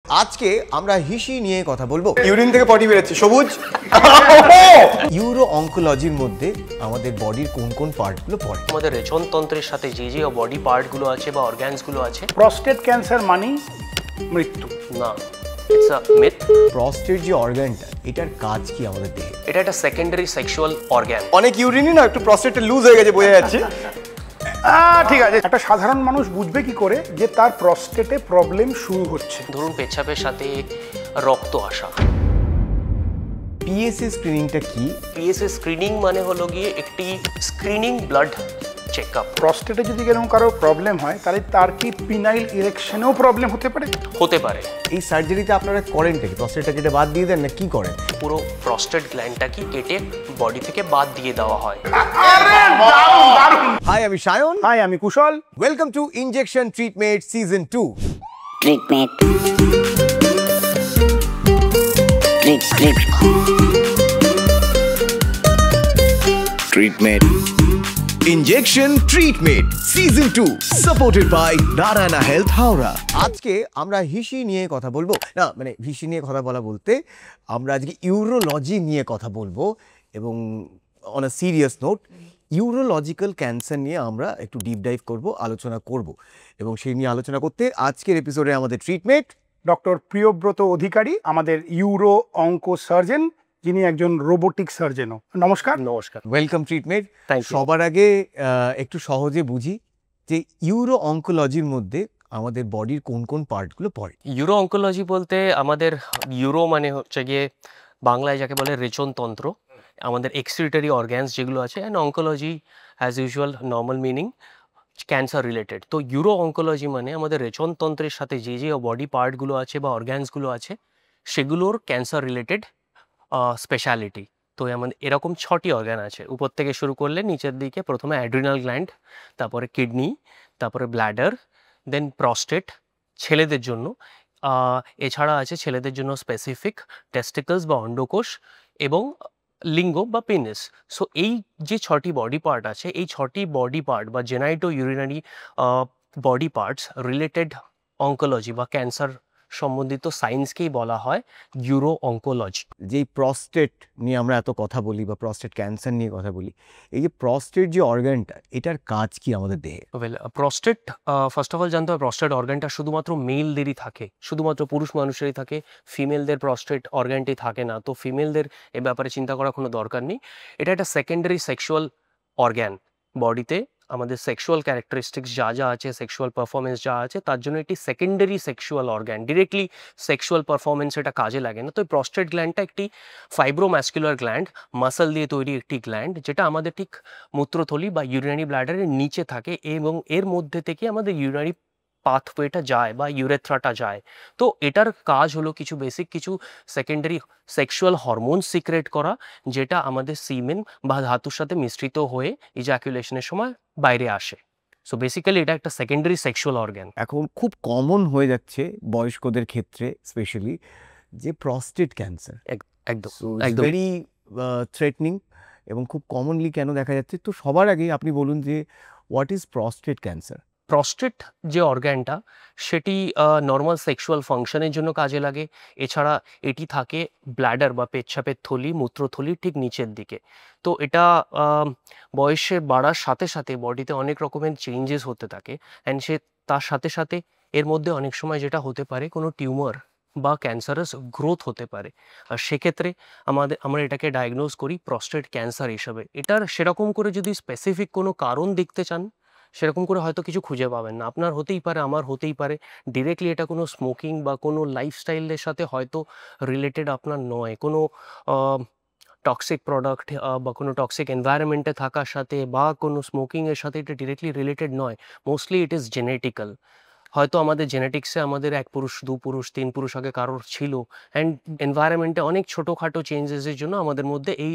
আজকে আমরা হিসি নিয়ে কথা বলবো। ইউরিন থেকে পটি বেরোচ্ছে সবুজ। ইউরো অঙ্কোলজির মধ্যে আমাদের বডির কোন কোন পার্টগুলো পড়ে? আমাদের রেচনতন্ত্রের সাথে যে যে বডি পার্টগুলো আছে বা অর্গানসগুলো আছে। প্রস্টেট ক্যান্সার মানে মৃত্যু না, ইটস আ মিথ। প্রস্টেট যে অর্গানটা, এটার কাজ কি আমাদের দেহে? এটা একটা সেকেন্ডারি সেক্সুয়াল অর্গান। অনেক ইউরিনই না একটু প্রস্টেটটা লুজ হয়ে গেছে, বোঝা যাচ্ছে। ঠিক আছে, একটা সাধারণ মানুষ বুঝবে কি করে যে তার প্রস্টেটে প্রবলেম শুরু হচ্ছে? ধরুন পেচ্ছাপের সাথে রক্ত আসা। পিএসএ স্ক্রিনিংটা কি? পিএসএ স্ক্রিনিং মানে হলো গিয়ে একটি স্ক্রিনিং ব্লাড চেকআপ। প্রস্টেটে যদি এরকম কারো প্রবলেম হয় তাহলে তার কি পিনাইল ইরেকশনেও প্রবলেম হতে পারে? হতে পারে। এই সার্জারিতে আপনারা করেনটা কি? প্রস্টেটটা কেটে বাদ দিয়ে দেন না কি করেন? পুরো প্রস্টেট গ্ল্যান্ডটা কি কেটে বডি থেকে বাদ দিয়ে দেওয়া হয়। হাই, আমি সায়ন। হাই, আমি Kushal. Welcome to injection treatment season 2। Treatment. Treatment. Injection treatment season 2 supported by Narayana Health Howrah. আজকে আমরা হিসি নিয়ে কথা বলবো। না মানে হিসি নিয়ে কথা বলা বলতে আমরা আজকে ইউরোলজি নিয়ে কথা বলবো, এবং on a serious note urological cancer নিয়ে আমরা একটু ডিপ ডাইভ করব, আলোচনা করব, এবং সেই নিয়ে আলোচনা করতে আজকের এপিসোডে আমাদের ট্রিটমেন্ট ডক্টর প্রিয়ব্রত অধিকারী, আমাদের ইউরো অঙ্কো সার্জন, যিনি একজন রোবোটিক সার্জনও। নমস্কার। নমস্কার। Welcome treatment. Thank you. সবার আগে একটু সহজে বুঝি যে ইউরো অঙ্কোলজির মধ্যে আমাদের বডির কোন কোন পার্টগুলো পড়ে। ইউরো অঙ্কোলজি বলতে আমাদের ইউরো মানে হচ্ছে গিয়ে বাংলায় যাকে বলে রেচনতন্ত্র, আমাদের এক্সক্রিটরি অর্গ্যানস যেগুলো আছে, and oncology as usual normal meaning cancer related. তো ইউরো অঙ্কোলজি মানে আমাদের রেচনতন্ত্রের সাথে যে যে বডি পার্টগুলো আছে বা অর্গ্যানসগুলো আছে সেগুলোর ক্যান্সার রিলেটেড স্পেশালিটি। তো আমাদের এরকম 6টি অর্গান আছে, উপর থেকে শুরু করলে নিচের দিকে প্রথমে অ্যাড্রিনাল গ্ল্যান্ড, তারপরে কিডনি, তারপরে ব্ল্যাডার, দেন প্রস্টেট ছেলেদের জন্য। এছাড়া আছে ছেলেদের জন্য স্পেসিফিক টেস্টিকলস বা অন্ডকোষ, এবং লিঙ্গ বা পেনিস। সো এই যে 6টি বডি পার্ট আছে, এই 6টি বডি পার্ট বা genito urinary body parts related oncology বা ক্যান্সার সম্বন্ধিত সায়েন্সকেই বলা হয় ইউরো অঙ্কোলজি। যেই প্রস্টেট নিয়ে আমরা এত কথা বলি বা প্রস্টেট ক্যান্সার নিয়ে কথা বলি, এই যে প্রস্টেট যে অর্গানটা, এটার কাজ কি আমাদের দেহে? Well, prostate first of all জানতে হবে প্রস্টেট অর্গানটা শুধুমাত্র মেলদেরই থাকে, শুধুমাত্র পুরুষ মানুষেরই থাকে, ফিমেলদের প্রস্টেট অর্গানটি থাকে না। তো ফিমেলদের এ ব্যাপারে চিন্তা করার কোনো দরকার নেই। এটা একটা সেকেন্ডারি সেক্সুয়াল অর্গান। বডিতে আমাদের সেক্সুয়াল ক্যারেক্টারিস্টিক্স যা যা আছে, সেক্সুয়াল পারফরমেন্স যা আছে, তার জন্য একটি secondary sexual organ. Directly sexual performance এটা কাজে লাগে না। তো এই প্রস্টেট গ্ল্যান্ডটা একটি ফাইব্রোম্যাসকুলার গ্ল্যান্ড, মাসল দিয়ে তৈরি একটি গ্ল্যান্ড, যেটা আমাদের ঠিক মূত্রথলি বা ইউরিনারি ব্ল্যাডারের নিচে থাকে, এবং এর মধ্যে থেকে আমাদের ইউরিনারি পাথওয়েটা যায় বা ইউরেথ্রাটা যায়। তো এটার কাজ হলো কিছু বেসিক কিছু সেকেন্ডারি সেক্সুয়াল হরমোন সিক্রেট করা, যেটা আমাদের সিমেন বা ধাতুর সাথে মিশ্রিত হয়ে ইজাকুলেশনের সময় বাইরে আসে। সো বেসিক্যালি এটা একটা সেকেন্ডারি সেক্সুয়াল অর্গান। এখন খুব কমন হয়ে যাচ্ছে বয়স্কদের ক্ষেত্রে স্পেশালি যে প্রস্টেট ক্যান্সার। একদম একদম ভেরি থ্রেটনিং, এবং খুব কমনলি কেন দেখা যাচ্ছে? তো সবার আগে আপনি বলুন যে what is prostate cancer? Prostate যে অর্গ্যানটা সেটি নর্মাল সেক্সুয়াল ফাংশনের জন্য কাজে লাগে। এছাড়া এটি থাকে ব্ল্যাডার বা পেচ্ছাপের থলি, মূত্রথলির ঠিক নিচের দিকে। তো এটা বয়সে বাড়ার সাথে সাথে বডিতে অনেক রকমের চেঞ্জেস হতে থাকে, অ্যান্ড তার সাথে সাথে এর মধ্যে অনেক সময় যেটা হতে পারে কোনো টিউমার বা ক্যান্সারাস গ্রোথ হতে পারে। আর সেক্ষেত্রে আমরা এটাকে ডায়াগনোজ করি প্রস্টেট ক্যান্সার হিসাবে। এটার সেরকম করে যদি স্পেসিফিক কোনো কারণ দেখতে চান, সেরকম করে হয়তো কিছু খুঁজে পাবেন না। আপনার হতেই পারে, আমার হতেই পারে। ডিরেক্টলি এটা কোনো স্মোকিং বা কোনো লাইফস্টাইলের সাথে হয়তো রিলেটেড আপনার নয়, কোনো টক্সিক প্রোডাক্ট বা কোনো টক্সিক এনভায়রনমেন্টে থাকার সাথে বা কোনো স্মোকিংয়ের সাথে এটা ডিরেক্টলি রিলেটেড নয়। Mostly it is genetical. হয়তো আমাদের জেনেটিক্সে আমাদের 1 পুরুষ, 2 পুরুষ, 3 পুরুষ আগে কারোর ছিল, অ্যান্ড এনভায়রনমেন্টে অনেক ছোটোখাটো চেঞ্জেসের জন্য আমাদের মধ্যে এই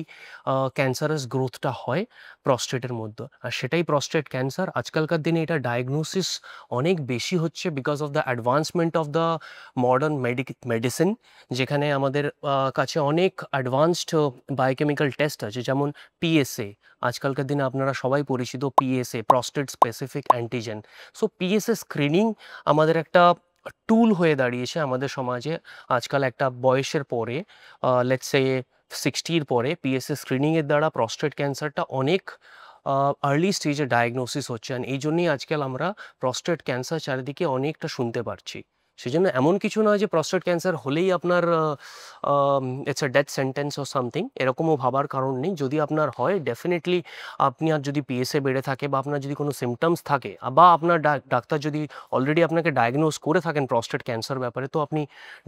ক্যান্সারাস গ্রোথটা হয় প্রস্টেটের মধ্যে, আর সেটাই প্রস্টেট ক্যান্সার। আজকালকার দিনে এটা ডায়াগনোসিস অনেক বেশি হচ্ছে because of the advancement of the modern medicine, যেখানে আমাদের কাছে অনেক অ্যাডভান্সড বায়োকেমিক্যাল টেস্ট আছে, যেমন পিএসএ। আজকালকার দিনে আপনারা সবাই পরিচিত পিএসএ, প্রস্টেট স্পেসিফিক অ্যান্টিজেন। সো পিএসএ স্ক্রিনিং আমাদের একটা টুল হয়ে দাঁড়িয়েছে আমাদের সমাজে আজকাল। একটা বয়সের পরে লেটস সে 60-র পরে পিএসএ স্ক্রিনিংয়ের দ্বারা প্রস্টেট ক্যান্সারটা অনেক আর্লি স্টেজে ডায়াগনোসিস হচ্ছে, আর এই জন্যই আজকাল আমরা প্রস্টেট ক্যান্সার চারিদিকে অনেকটা শুনতে পারছি। সেজন্য এমন কিছু নয় যে প্রস্টেট ক্যান্সার হলেই আপনার it's a death sentence or something, এরকমও ভাবার কারণ নেই। যদি আপনার হয় ডেফিনেটলি, আপনি আর যদি পিএসএ বেড়ে থাকে বা আপনার যদি কোনো সিমটমস থাকে, বা আপনার ডাক্তার যদি অলরেডি আপনাকে ডায়াগনোজ করে থাকেন প্রস্টেট ক্যান্সার ব্যাপারে, তো আপনি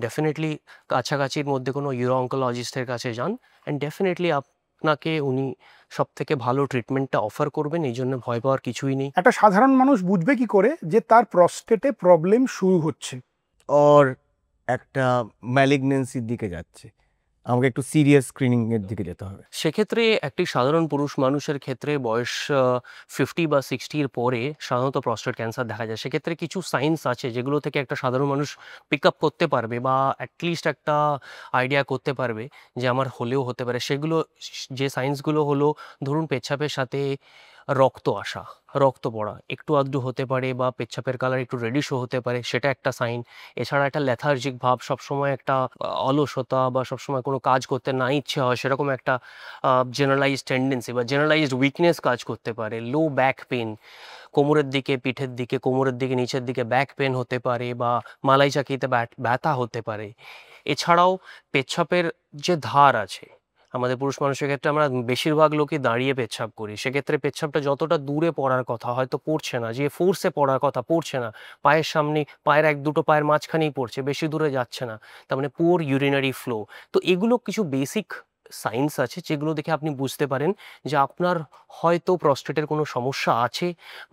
ডেফিনেটলি কাছাকাছির মধ্যে কোনো ইউরো অঙ্কোলজিস্টের কাছে যান, অ্যান্ড ডেফিনেটলি আপনাকে উনি সব থেকে ভালো ট্রিটমেন্টটা অফার করবেন। এই জন্য ভয় পাওয়ার কিছুই নেই। একটা সাধারণ মানুষ বুঝবে কি করে যে তার প্রস্টেটে প্রবলেম শুরু হচ্ছে? ওর একটা ম্যালিগনেন্সির দিকে যাচ্ছে, আমাকে একটু সিরিয়াস স্ক্রিনিং এর দিকে যেতে হবে। সেক্ষেত্রে একটি সাধারণ পুরুষ মানুষের ক্ষেত্রে বয়স 50 বা 60-র পরে সাধারণত প্রস্টেট ক্যান্সার দেখা যায়। সেক্ষেত্রে কিছু সাইন্স আছে যেগুলো থেকে একটা সাধারণ মানুষ পিক আপ করতে পারবে, বা অ্যাটলিস্ট একটা আইডিয়া করতে পারবে যে আমার হলেও হতে পারে। সেগুলো যে সাইন্সগুলো হলো, ধরুন পেচ্ছাপের সাথে রক্ত আসা, রক্ত পড়া একটু আধটু হতে পারে, বা পেচ্ছাপের কালার একটু রেডিশও হতে পারে, সেটা একটা সাইন। এছাড়া একটা লেথার্জিক ভাব, সবসময় একটা অলসতা, বা সবসময় কোনো কাজ করতে না ইচ্ছে হয় সেরকম একটা জেনারেলাইজড টেন্ডেন্সি বা জেনারেলাইজড উইকনেস কাজ করতে পারে। লো ব্যাক পেন, কোমরের দিকে, পিঠের দিকে, কোমরের দিকে, নিচের দিকে ব্যাক পেন হতে পারে, বা মালাই চাকিতে ব্যথা হতে পারে। এছাড়াও পেচ্ছাপের যে ধার আছে, আমাদের পুরুষ মানুষের ক্ষেত্রে আমরা বেশিরভাগ লোকই দাঁড়িয়ে পেচ্ছাপ করি। সেক্ষেত্রে পেচ্ছাপটা যতটা দূরে পড়ার কথা হয়তো পড়ছে না, যে ফোর্সে পড়ার কথা পড়ছে না, পায়ের সামনে, পায়ের এক দুটো পায়ের মাঝখানেই পড়ছে, বেশি দূরে যাচ্ছে না, তার মানে পুওর ইউরিনারি ফ্লো। তো এগুলো কিছু বেসিক সাইন্স আছে যেগুলো দেখে আপনি বুঝতে পারেন যে আপনার হয়তো প্রস্টেটের কোনো সমস্যা আছে,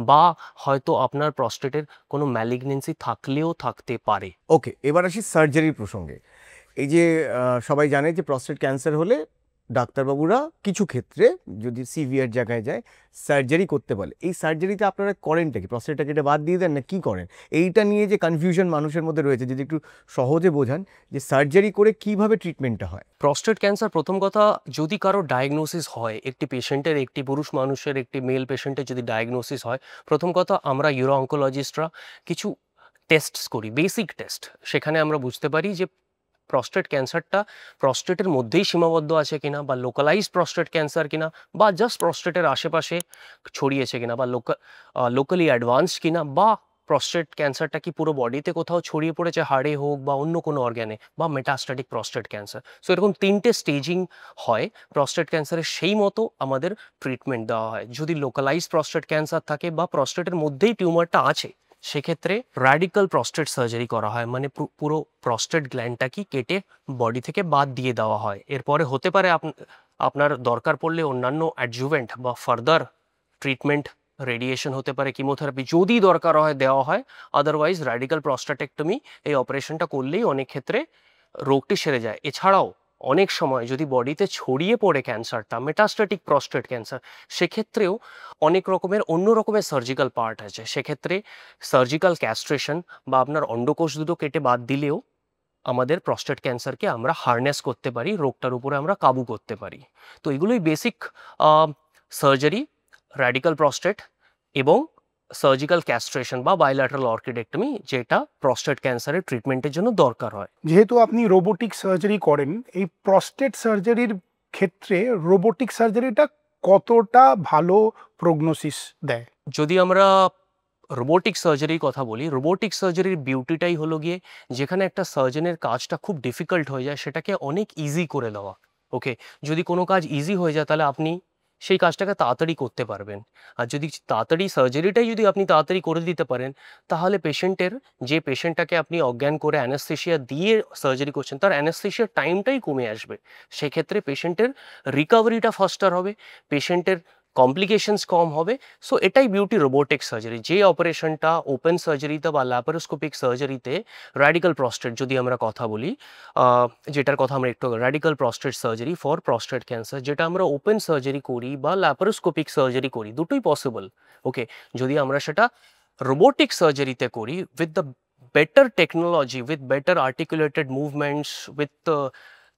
বা হয়তো আপনার প্রস্টেটের কোনো ম্যালিগনেন্সি থাকলেও থাকতে পারে। ওকে, এবার আসি সার্জারির প্রসঙ্গে। এই যে সবাই জানে যে প্রস্টেট ক্যান্সার হলে ডাক্তারবাবুরা কিছু ক্ষেত্রে যদি সিভিয়ার জায়গায় যায় সার্জারি করতে বলে। এই সার্জারিতে আপনারা করেনটা কি? প্রস্টেটটা কেটে বাদ দিয়ে দেন না কি করেন? এইটা নিয়ে যে কনফিউশন মানুষের মধ্যে রয়েছে, যদি একটু সহজে বোঝান যে সার্জারি করে কিভাবে ট্রিটমেন্টটা হয়। প্রস্টেট ক্যান্সার প্রথম কথা, যদি কারো ডায়াগনোসিস হয়, একটি পেশেন্টের, একটি পুরুষ মানুষের, একটি মেল পেশেন্টের যদি ডায়াগনোসিস হয়, প্রথম কথা আমরা ইউরো অঙ্কোলজিস্টরা কিছু টেস্টস করি, বেসিক টেস্ট। সেখানে আমরা বুঝতে পারি যে প্রস্টেট ক্যান্সারটা প্রস্টেটের মধ্যেই সীমাবদ্ধ আছে কিনা, বা লোকালাইজড প্রস্টেট ক্যান্সার কিনা, বা জাস্ট প্রস্টেটের আশেপাশে ছড়িয়েছে কিনা, বা লোকালি অ্যাডভান্সড কিনা, বা প্রস্টেট ক্যান্সারটা কি পুরো বডিতে কোথাও ছড়িয়ে পড়েছে, হাড়ে হোক বা অন্য কোনো অর্গ্যানে, বা মেটাস্ট্যাটিক প্রস্টেট ক্যান্সার। সো এরকম 3টে স্টেজিং হয় প্রস্টেট ক্যান্সারের, সেই মতো আমাদের ট্রিটমেন্ট দেওয়া হয়। যদি লোকালাইজড প্রস্টেট ক্যান্সার থাকে বা প্রস্টেটের মধ্যেই টিউমারটা আছে, সেক্ষেত্রে র্যাডিক্যাল প্রস্টেট সার্জারি করা হয়, মানে পুরো প্রস্টেট গ্ল্যান্ডটাকে কেটে বডি থেকে বাদ দিয়ে দেওয়া হয়। এরপরে হতে পারে আপনার দরকার পড়লে অন্যান্য অ্যাডজুভেন্ট বা ফার্দার ট্রিটমেন্ট, রেডিয়েশন হতে পারে, কিমোথেরাপি যদি দরকার হয় দেওয়া হয়। আদারওয়াইজ র্যাডিক্যাল প্রস্টাটেক্টমি, এই অপারেশনটা করলেই অনেক ক্ষেত্রে রোগটি সেরে যায়। এছাড়াও অনেক সময় যদি বডিতে ছড়িয়ে পড়ে ক্যান্সারটা, মেটাস্ট্যাটিক প্রস্টেট ক্যান্সার, সেক্ষেত্রেও অনেক রকমের অন্য রকমের সার্জিক্যাল পার্ট আছে। সেক্ষেত্রে সার্জিক্যাল ক্যাস্ট্রেশন বা আপনার অন্ডকোষ দুটো কেটে বাদ দিলেও আমাদের প্রস্টেট ক্যান্সারকে আমরা হারনেস করতে পারি, রোগটার উপরে আমরা কাবু করতে পারি। তো এগুলোই বেসিক সার্জারি, র্যাডিক্যাল প্রস্টেট এবং সার্জিক্যাল ক্যাস্ট্রেশন বা বাইল্যাটারাল অর্কিডেক্টমি, যেটা প্রস্টেট ক্যান্সারের ট্রিটমেন্টের জন্য দরকার হয়। যেহেতু আপনি রোবোটিক সার্জারি করেন, এই প্রস্টেট সার্জারির ক্ষেত্রে রোবোটিক সার্জারিটা কতটা ভালো প্রগনোসিস দেয়? যদি আমরা রোবোটিক সার্জারির কথা বলি, রোবোটিক সার্জারির বিউটিটাই হলো গিয়ে যেখানে একটা সার্জনের কাজটা খুব ডিফিকাল্ট হয়ে যায় সেটাকে অনেক ইজি করে দেওয়া। ওকে, যদি কোনো কাজ ইজি হয়ে যায় তাহলে আপনি সেই কাজটাকে তাড়াতাড়ি করতে পারবেন। আর যদি তাড়াতাড়ি সার্জারিটাই যদি আপনি তাড়াতাড়ি করে দিতে পারেন, তাহলে যে পেশেন্টটাকে আপনি অজ্ঞান করে অ্যানেস্থেশিয়া দিয়ে সার্জারি করছেন, তার অ্যানেস্থেশিয়ার টাইমটাই কমে আসবে। সেক্ষেত্রে পেশেন্টের রিকভারিটা ফাস্টার হবে, পেশেন্টের কমপ্লিকেশনস কম হবে। সো এটাই বিউটি রোবোটিক সার্জারি। যে অপারেশনটা ওপেন সার্জারিতে বা ল্যাপারোস্কোপিক সার্জারিতে, র্যাডিক্যাল প্রস্টেট যদি আমরা কথা বলি, যেটার কথা আমরা একটু, radical prostate surgery for prostate cancer, যেটা আমরা ওপেন সার্জারি করি বা ল্যাপারোস্কোপিক সার্জারি করি, দুটোই পসিবল। ওকে, যদি আমরা সেটা রোবোটিক সার্জারিতে করি with the better technology, with better articulated movements, with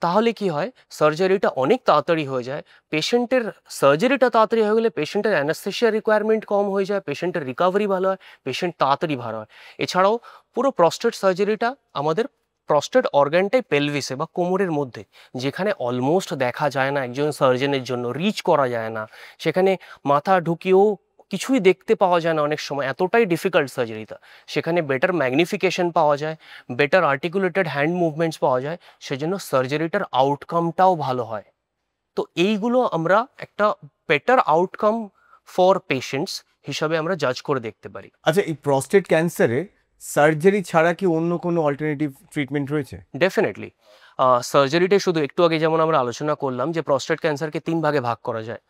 তাহলে কি হয়, সার্জারিটা অনেক তাড়াতাড়ি হয়ে যায়। পেশেন্টের সার্জারিটা তাড়াতাড়ি হয়ে গেলে পেশেন্টের অ্যানাস্থেশিয়া রিকোয়ারমেন্ট কম হয়ে যায়, পেশেন্টের রিকভারি ভালো হয়, পেশেন্ট তাড়াতাড়ি ভালো হয়। এছাড়াও পুরো প্রস্টেট সার্জারিটা আমাদের প্রস্টেট অর্গানটাই পেলভিসে বা কোমরের মধ্যে, যেখানে অলমোস্ট দেখা যায় না একজন সার্জনের জন্য, রিচ করা যায় না, সেখানে মাথা ঢুকিয়েও কিছুই দেখতে পাওয়া যায় না অনেক সময়, এতটাই ডিফিকাল্ট সার্জারিটা। সেখানে বেটার ম্যাগনিফিকেশন পাওয়া যায়, বেটার আর্টিকুলেটেড হ্যান্ড মুভমেন্টস পাওয়া যায়, সেজন্য সার্জারিটার আউটকামটাও ভালো হয়। তো এইগুলো আমরা একটা বেটার আউটকাম ফর পেশেন্টস হিসাবে আমরা জাজ করে দেখতে পারি। আচ্ছা, এই প্রস্টেট ক্যান্সারে সার্জারি ছাড়া কি অন্য কোনো অল্টারনেটিভ ট্রিটমেন্ট রয়েছে? ডেফিনেটলি সার্জারিটা শুধু একটু আগে যেমন আমরা আলোচনা করলাম যে প্রস্টেট ক্যান্সারকে 3 ভাগে ভাগ করা যায়,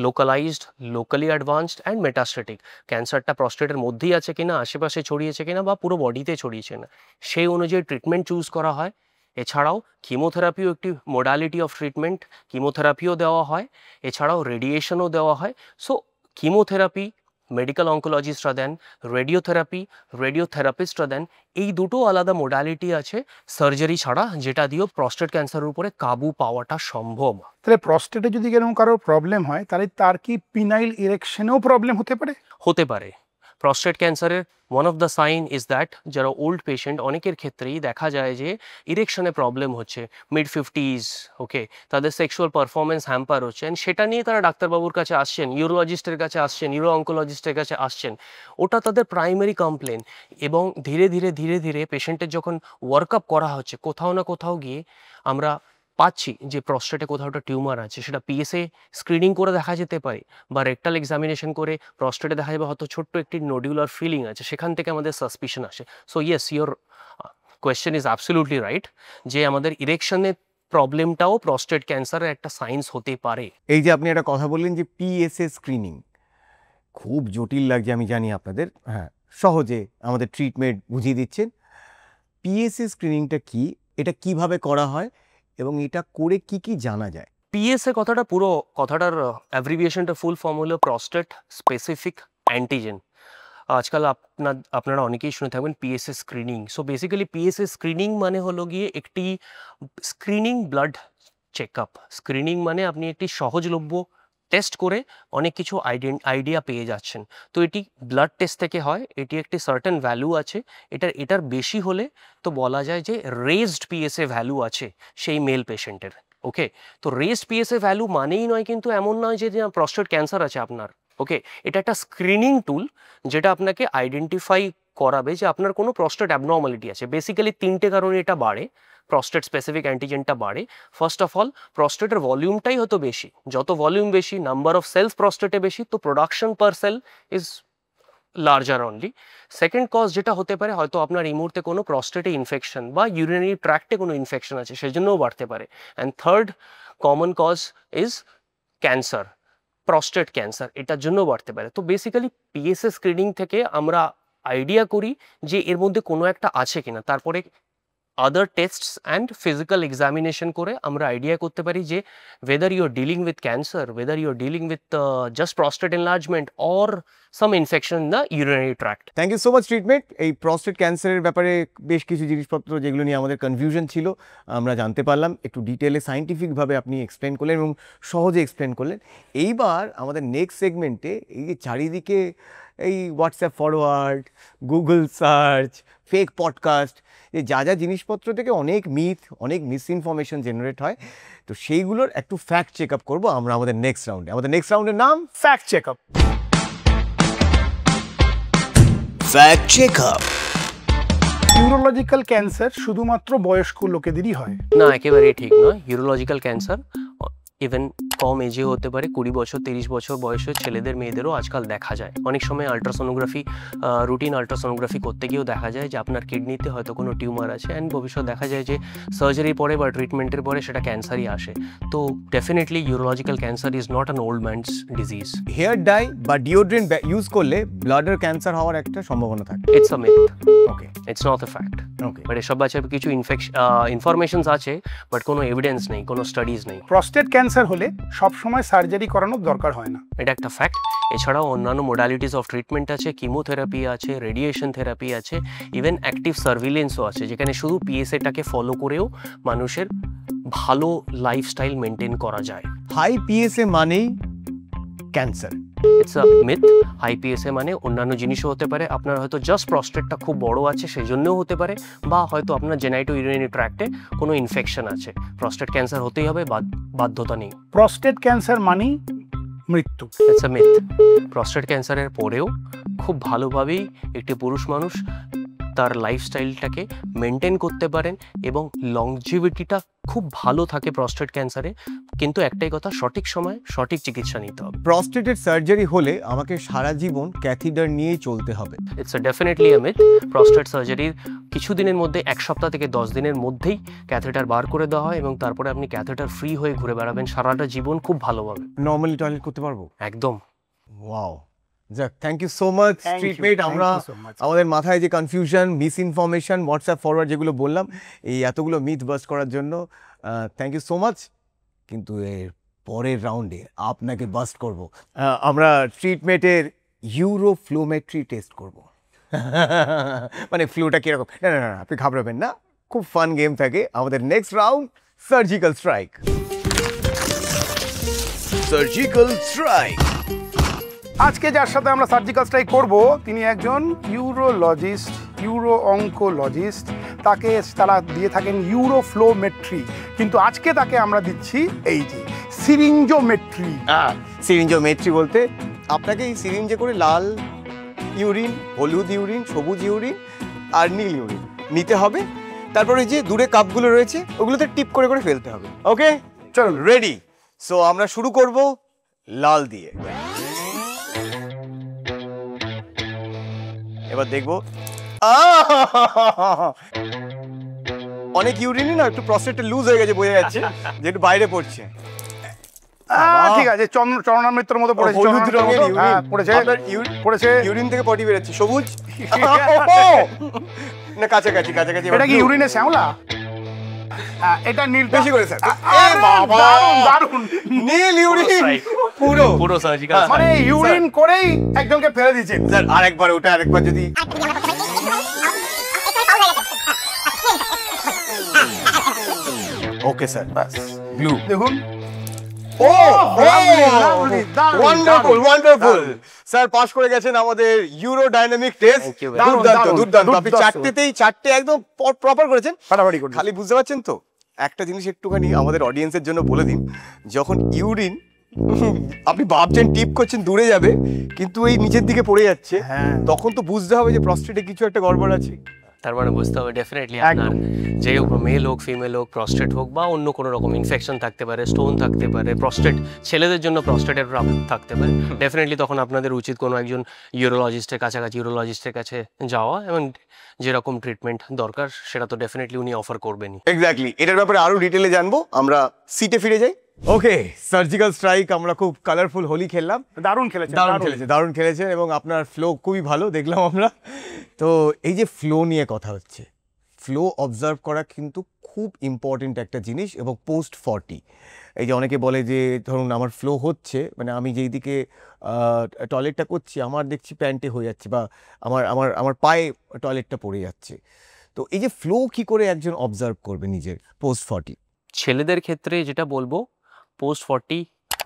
localised, locally advanced and metastatic. ক্যান্সারটা প্রস্টেটের মধ্যেই আছে কিনা, আশেপাশে ছড়িয়েছে কিনা বা পুরো বডিতে ছড়িয়েছে না, সেই অনুযায়ী ট্রিটমেন্ট চুজ করা হয়। এছাড়াও কিমোথেরাপিও একটি মোডালিটি অফ ট্রিটমেন্ট, কিমোথেরাপিও দেওয়া হয়, এছাড়াও রেডিয়েশনও দেওয়া হয়। সো কিমোথেরাপি মেডিকেল অঙ্কোলজিস্টরা দেন, রেডিওথেরাপিস্টরা দেন। এই দুটো আলাদা মোডালিটি আছে সার্জারি ছাড়া, যেটা দিয়েও প্রস্টেট ক্যান্সারের উপরে কাবু পাওয়াটা সম্ভব। তাহলে প্রস্টেটে যদি এরকম কারোর প্রবলেম হয়, তাহলে তার কি পিনাইল ইরেকশনেও প্রবলেম হতে পারে? হতে পারে। প্রস্টেট ক্যান্সারের one of the sign is that যারা ওল্ড পেশেন্ট, অনেকের ক্ষেত্রেই দেখা যায় যে ইরেকশনে প্রবলেম হচ্ছে, মিড 50s, ওকে, তাদের সেক্সুয়াল পারফরমেন্স হ্যাম্পার হচ্ছে, অ্যান্ড সেটা নিয়ে তারা ডাক্তারবাবুর কাছে আসছেন, ইউরোলজিস্টের কাছে আসছেন, ইউরো অঙ্কোলজিস্টের কাছে আসছেন। ওটা তাদের প্রাইমারি কমপ্লেন। এবং ধীরে ধীরে ধীরে ধীরে পেশেন্টের যখন ওয়ার্কআপ করা হচ্ছে, কোথাও না কোথাও গিয়ে আমরা পাচ্ছি যে প্রস্টেটে কোথাও একটা টিউমার আছে, সেটা পিএসএ স্ক্রিনিং করে দেখা যেতে পারে, বা রেকটাল এক্সামিনেশন করে প্রস্টেটে দেখা যাবে হয়তো ছোট্ট একটি নোডিউলার ফিলিং আছে, সেখান থেকে আমাদের সাসপিশন আসে। So yes, your question is absolutely right, যে আমাদের ইরেকশনের প্রবলেমটাও প্রস্টেট ক্যান্সারের একটা সাইন্স হতে পারে। এই যে আপনি একটা কথা বললেন যে পিএসএ স্ক্রিনিং, খুব জটিল লাগছে আমি জানি আপনাদের, হ্যাঁ, সহজে আমাদের ট্রিটমেন্ট বুঝিয়ে দিচ্ছেন। পিএসএ স্ক্রিনিংটা কি, এটা কিভাবে করা হয় এবং এটা করে কি কি জানা যায়? পিএসএ কথাটা, পুরো কথাটার অ্যাব্রিভিয়েশনটা ফুল ফর্ম হলো প্রস্টেট স্পেসিফিক অ্যান্টিজেন। আজকাল আপনারা অনেকেই শুনে থাকবেন পিএসএ স্ক্রিনিং। সো বেসিক্যালি পিএসএ স্ক্রিনিং মানে হলো গিয়ে একটি স্ক্রিনিং ব্লাড চেকআপ। স্ক্রিনিং মানে আপনি একটি সহজলভ্য টেস্ট করে অনেক কিছু আইডিয়া পেয়ে যাচ্ছেন। তো এটি ব্লাড টেস্ট থেকে হয়, এটি একটি সার্টেন ভ্যালু আছে, এটার বেশি হলে তো বলা যায় যে রেজড পিএসএ ভ্যালু আছে সেই মেল পেশেন্টের। ওকে, তো রেজড পিএসএ ভ্যালু মানেই নয় কিন্তু এমন নয় যে প্রস্টেট ক্যান্সার আছে আপনার। ওকে, এটা একটা স্ক্রিনিং টুল যেটা আপনাকে আইডেন্টিফাই করাবে যে আপনার কোনো প্রস্টেট অ্যাবনর্মালিটি আছে। বেসিক্যালি 3টে কারণে এটা বাড়ে, প্রস্টেট স্পেসিফিক অ্যান্টিজেনটা বাড়ে। ফার্স্ট অফ অল, প্রস্টেটের ভলিউমটাই হয়তো বেশি, যত ভলিউম বেশি, নাম্বার অফ সেলস প্রস্টেটে বেশি, তো production per cell is larger only. Second cause যেটা হতে পারে, হয়তো আপনার এই মুহূর্তে কোনো প্রস্টেটে ইনফেকশন বা ইউরিনারি ট্র্যাক্টে কোনো ইনফেকশন আছে, সেজন্যও বাড়তে পারে। And third common cause is cancer, prostate cancer, এটার জন্য বাড়তে পারে। তো বেসিক্যালি পিএসএ স্ক্রিনিং থেকে আমরা আইডিয়া করি যে এর মধ্যে কোনো একটা আছে কিনা, তারপরে আদার টেস্টস অ্যান্ড ফিজিক্যাল এক্সামিনেশন করে আমরা আইডিয়া করতে পারি যে whether you're dealing with cancer, whether you're dealing with just prostate enlargement or some infection in the urinary tract. Thank you so much treatment. এই প্রস্টেট ক্যান্সারের ব্যাপারে বেশ কিছু জিনিসপত্র যেগুলো নিয়ে আমাদের কনফিউশন ছিল আমরা জানতে পারলাম, একটু ডিটেলে সায়েন্টিফিকভাবে আপনি এক্সপ্লেন করলেন এবং সহজে এক্সপ্লেন করলেন। এইবার আমাদের নেক্সট সেগমেন্টে এই যে চারিদিকে এই WhatsApp forward, Google search, fake podcast, যে যা যা জিনিসপত্র থেকে অনেক মিথ, অনেক মিসইনফরমেশন জেনারেট হয়, তো সেইগুলোর একটু ফ্যাক্ট চেক আপ করবো আমরা আমাদের নেক্সট রাউন্ডে। আমাদের নেক্সট রাউন্ডের নাম fact check up. Fact check up. Urological cancer শুধুমাত্র বয়স্ক লোকেদেরই হয়? না, একেবারেই ঠিক নয়। ইউরোলজিক্যাল ক্যান্সার ইভেন কম এজে হতে পারে, 20 বছর 30 বছর বয়সের ছেলেদের মেয়েদেরও আজকাল দেখা যায়। অনেক সময় আল্ট্রাসোনোগ্রাফি, রুটিন আল্ট্রাসোনোগ্রাফি করতে গিয়েও দেখা যায় যে আপনার কিডনিতে হয়তো কোনো টিউমার আছে, অ্যান্ড ভবিষ্যৎ দেখা যায় যে সার্জারির পরে বা ট্রিটমেন্টের পরে সেটা ক্যান্সারই আসে। তো definitely urological cancer is not an old man's disease. Hair dye বা ডিওড্রেন্ট ইউজ করলে ব্লাডের ক্যান্সার হওয়ার একটা সম্ভাবনা থাকে? It's a myth, okay, it's not a fact. Okay, but এসব আছে কিছু ইনফরমেশনস আছে, বাট কোনো এভিডেন্স নেই, কোনো স্টাডিজ নেই। প্রস্টেট ক্যান্সার হলে সবসময় সার্জারি করানোর দরকার হয় না, এটা একটা ফ্যাক্ট। এছাড়াও অন্যান্য মোডালিটিস অফ ট্রিটমেন্ট আছে, কিমোথেরাপি আছে, রেডিয়েশন থেরাপি আছে, ইভেন অ্যাক্টিভ সার্ভিলেন্সও আছে, যেখানে শুধু পিএসএটাকে ফলো করেও মানুষের ভালো লাইফস্টাইল মেনটেন করা যায়। হাই পিএসএ মানেই cancer. It's a myth. High PSA মানে অন্যান্য জিনিসও হতে পারে, আপনার হয়তো জাস্ট প্রস্টেটটা খুব বড় আছে সেই জন্যও হতে পারে, বা হয়তো আপনার জেনাইটো ইউরিনারি ট্র্যাক্টে কোনো ইনফেকশন আছে। প্রস্টেট ক্যান্সার হতেই হবে, বাধ্যতা নেই। প্রস্টেট ক্যান্সার মানেই মৃত্যু। It's a myth. প্রস্টেট ক্যান্সারের পরেও খুব ভালোভাবেই একটি পুরুষ মানুষ তার লাইফস্টাইলটাকে মেনটেন করতে পারেন এবং লংজিভিটিটা খুব ভালো থাকে প্রস্টেট ক্যান্সারে। কিন্তু একটাই কথা, সঠিক সময় সঠিক চিকিৎসা নিতে হবে। প্রস্টেটের সার্জারি হলে আমাকে সারা জীবন ক্যাথিডার নিয়েই চলতে হবে। It's definitely a myth. Prostate সার্জারির কিছুদিনের মধ্যে, 1 সপ্তাহ থেকে 10 দিনের মধ্যেই ক্যাথেটার বার করে দেওয়া হয় এবং তারপরে আপনি ক্যাথেটার ফ্রি হয়ে ঘুরে বেড়াবেন সারাটা জীবন খুব ভালোভাবে। নর্মালি টয়লেট করতে পারবো? একদম। ওয়াও, যাক, thank you so much treatment. আমরা আমাদের মাথায় যে confusion, misinformation, WhatsApp forward যেগুলো বললাম, এই এতগুলো মিথ বাস্ট করার জন্য থ্যাংক ইউ সো মাচ। কিন্তু এর পরের রাউন্ডে আপনাকে বাস্ট করব। আমরা ট্রিটমেন্টের ইউরোফ্লোমেট্রি টেস্ট করব। মানে ফ্লুটা কীরকম, না না না আপনি ঘাবড়াবেন না, খুব ফান গেম থাকে। আমাদের next round surgical strike. Surgical strike. আজকে যার সাথে আমরা সার্জিক্যাল স্ট্রাইক করব তিনি একজন ইউরোলজিস্ট, ইউরো অঙ্কোলজিস্ট। তারা দিয়ে থাকেন ইউরোফ্লোমেট্রি, কিন্তু আজকে তাকে আমরা দিচ্ছি এই যে সিরিঞ্জোমেট্রি। সিরিঞ্জোমেট্রি বলতে আপনাকে এই সিরিঞ্জে করে লাল ইউরিন, হলুদ ইউরিন, সবুজ ইউরিন আর নীল ইউরিন নিতে হবে। তারপরে যে দূরে কাপগুলো রয়েছে ওগুলোতে টিপ করে করে ফেলতে হবে। ওকে, চলো রেডি। সো আমরা শুরু করব লাল দিয়ে। এবার দেখবো অনেক ইউরিনই না একটু প্রস্টেটটা লুজ হয়ে গেছে, বোঝা যাচ্ছে যে একটু বাইরে পড়ছে। ঠিক আছে, চরণামৃত্যুর মতো পড়েছে, হলুদ রঙের পড়েছে ইউরিন থেকে পটি বেরোচ্ছে সবুজ না কাছাকাছি কাছাকাছি। এটা কি ইউরিনের শ্যাওলা? এটা নীল, বেশি করে স্যার। দারুণ নীল ইউরিন পুরো সার্জিক্যাল, মানে ইউরিন করেই একজনকে ফেলে দিয়েছেন। স্যার আরেকবার ওটা আরেকবার যদি ওকে স্যার, বাস ব্লু দেখুন। ও ওয়ান্ডারফুল ওয়ান্ডারফুল স্যার, পাস করে গেছেন আমাদের ইউরোডাইনামিক টেস্ট। দুর্দান্ত দুর্দান্ত, আপনি চারটে একদম প্রপার করেছেন, ফাটাফাটি করে। খালি বুঝতে পারছেন তো একটা জিনিস একটুখানি আমাদের অডিয়েন্সের জন্য বলে দিন, যখন ইউরিন আপনি ভাবছেন টিপ করছেন দূরে যাবে কিন্তু এই নিচের দিকে পড়ে যাচ্ছে, তখন তো বুঝতে হবে যে প্রস্টেটে কিছু একটা গড়বড় আছে। তার মানে বুঝতে হবে ডেফিনেটলি আপনার যে মেল হোক, ফিমেল হোক, প্রস্টেট হোক বা অন্য কোনো রকম ইনফেকশন থাকতে পারে, স্টোন থাকতে পারে, প্রস্টেট ছেলেদের জন্য প্রস্টেটের থাকতে পারে, ডেফিনেটলি তখন আপনাদের উচিত কোনো একজন ইউরোলজিস্টের কাছে যাওয়া এবং যেরকম ট্রিটমেন্ট দরকার সেটা তো ডেফিনেটলি উনি অফার করবেনই। এক্স্যাক্টলি, এটার ব্যাপারে আরো ডিটেলে জানবো। আমরা সিটে ফিরে যাই। ওকে, সার্জিক্যাল স্ট্রাইক আমরা খুব কালারফুল হোলি খেললাম। দারুণ খেলেছেন এবং আপনার ফ্লো খুবই ভালো দেখলাম আমরা। তো এই যে ফ্লো নিয়ে কথা হচ্ছে, ফ্লো অবজার্ভ করা কিন্তু খুব ইম্পর্টেন্ট একটা জিনিস। এবং পোস্ট 40 এই যে অনেকে বলে যে ধরুন আমার ফ্লো হচ্ছে, মানে আমি যেই দিকে টয়লেটটা করছি আমার দেখছি প্যান্টে হয়ে যাচ্ছে বা আমার আমার আমার পায়ে টয়লেটটা পড়ে যাচ্ছে। তো এই যে ফ্লো কি করে একজন অবজার্ভ করবে নিজের পোস্ট 40? ছেলেদের ক্ষেত্রে যেটা বলবো, পোস্ট 40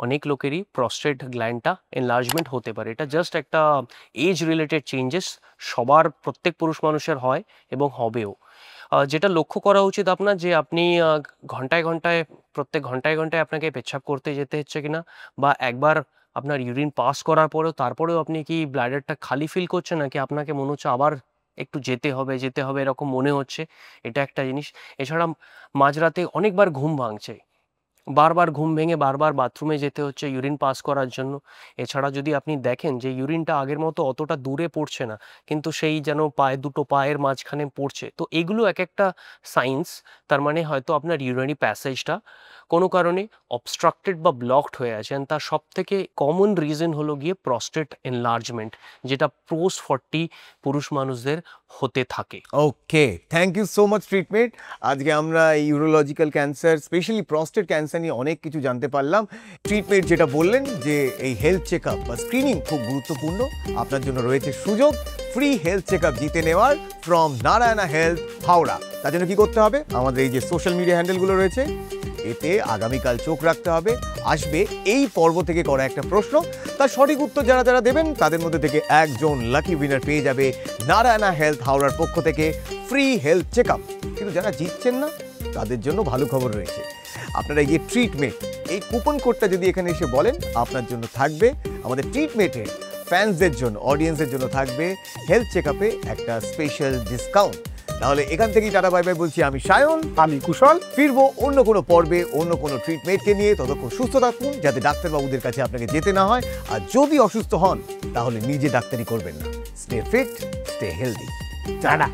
অনেক লোকেরই প্রস্টেট গ্ল্যান্ডটা এনলার্জমেন্ট হতে পারে। এটা জাস্ট একটা এজ রিলেটেড চেঞ্জেস, সবার প্রত্যেক পুরুষ মানুষের হয় এবং হবেও। যেটা লক্ষ্য করা উচিত আপনার, যে আপনি প্রত্যেক ঘন্টায় আপনাকে পেচ্ছাপ করতে যেতে হচ্ছে কিনা, বা একবার আপনার ইউরিন পাস করার পরেও তারপরেও আপনি কি ব্লাডারটা খালি ফিল করছেন, নাকি আপনাকে মনে হচ্ছে আবার একটু যেতে হবে এরকম মনে হচ্ছে, এটা একটা জিনিস। এছাড়া মাঝরাতে অনেকবার ঘুম ভাঙছে, বারবার ঘুম ভেঙে বারবার বাথরুমে যেতে হচ্ছে ইউরিন পাস করার জন্য। এছাড়া যদি আপনি দেখেন যে ইউরিনটা আগের মতো অতটা দূরে পড়ছে না, কিন্তু সেই যেন দুটো পায়ের মাঝখানে পড়ছে, তো এগুলো এক একটা সাইন্স। তার মানে হয়তো আপনার ইউরিনারি প্যাসেজটা কোনো কারণে অবস্ট্রাক্টেড বা ব্লকড হয়ে আছে। তার সব থেকে কমন রিজন হলো গিয়ে প্রস্টেট এনলার্জমেন্ট, যেটা পোস্ট 40 পুরুষ মানুষদের হতে থাকে। Okay, thank you so much treatment. আজকে আমরা urological cancer, specially prostate cancer নিয়ে অনেক কিছু জানতে পারলাম। ট্রিটমেন্ট যেটা বললেন যে এই হেলথ চেক আপ বা স্ক্রিনিং খুব গুরুত্বপূর্ণ, আপনার জন্য রয়েছে সুযোগ ফ্রি হেলথ চেক আপ জিতে নেওয়ার ফ্রম নারায়ণা হেলথ হাওড়া। তার জন্য কি করতে হবে, আমাদের এই যে সোশ্যাল মিডিয়া হ্যান্ডেলগুলো রয়েছে এতে আগামীকাল চোখ রাখতে হবে। আসবে এই পর্ব থেকে করা একটা প্রশ্ন, তার সঠিক উত্তর যারা যারা দেবেন তাদের মধ্যে থেকে একজন লাকি উইনার পেয়ে যাবে নারায়ণা হেলথ হাওড়ার পক্ষ থেকে ফ্রি হেলথ চেক আপ। কিন্তু যারা জিতছেন না তাদের জন্য ভালো খবর রয়েছে। আপনারা গিয়ে ট্রিটমেন্ট এই কুপন কোডটা যদি এখানে এসে বলেন, আপনার জন্য থাকবে আমাদের ট্রিটমেন্টের ফ্যান্সদের জন্য, অডিয়েন্সের জন্য থাকবে হেলথ চেক আপে একটা স্পেশাল ডিসকাউন্ট। তাহলে এখান থেকেই টাটা বাই বাই বলছি। আমি সায়ন, আমি কুশল। ফিরবো অন্য কোনো পর্বে অন্য কোনো ট্রিটমেন্টকে নিয়ে। ততক্ষণ সুস্থ থাকুন যাতে ডাক্তারবাবুদের কাছে আপনাকে যেতে না হয়। আর যদি অসুস্থ হন তাহলে নিজে ডাক্তারি করবেন না। Stay fit, stay healthy. Tata.